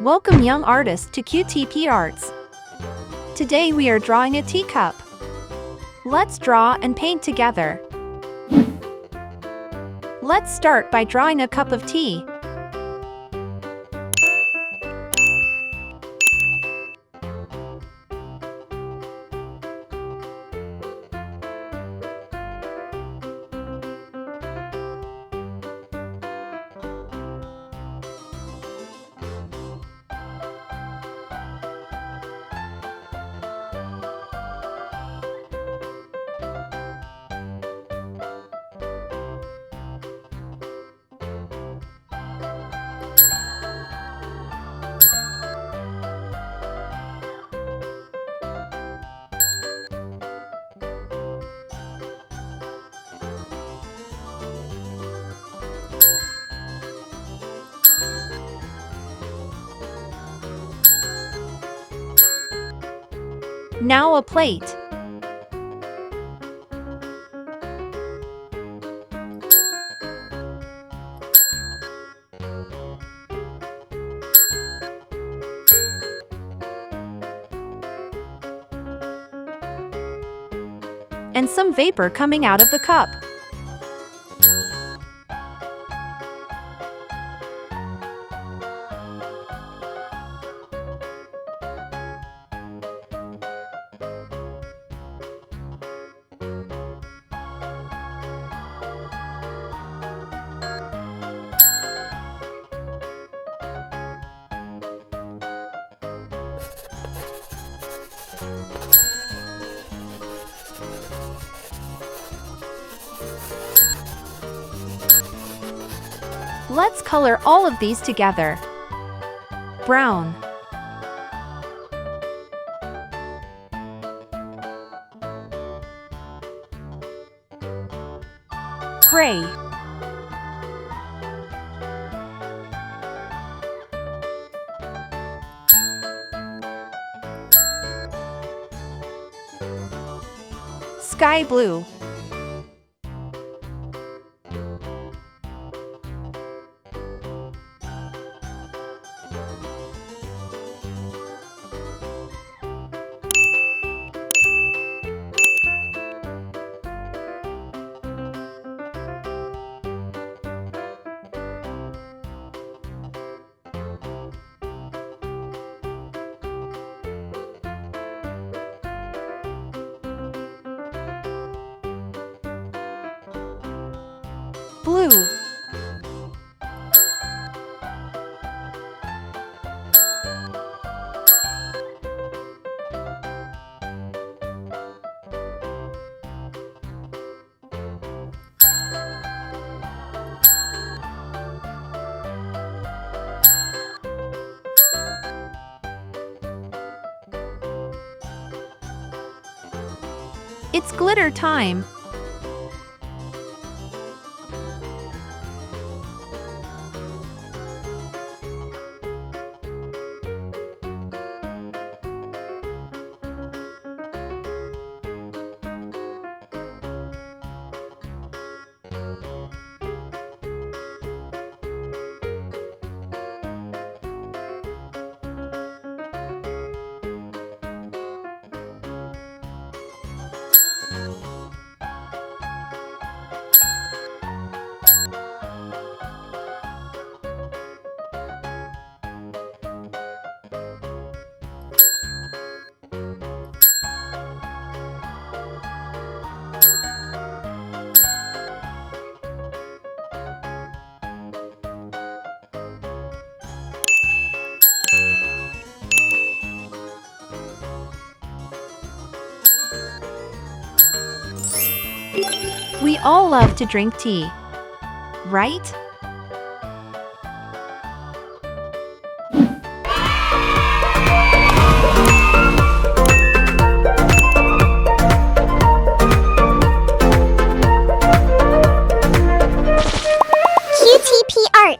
Welcome young artists to QTP Arts. Today we are drawing a teacup. Let's draw and paint together. Let's start by drawing a cup of tea. Now a plate. And some vapor coming out of the cup. Let's color all of these together. Brown, gray, sky blue, blue, It's glitter time. We all love to drink tea, right?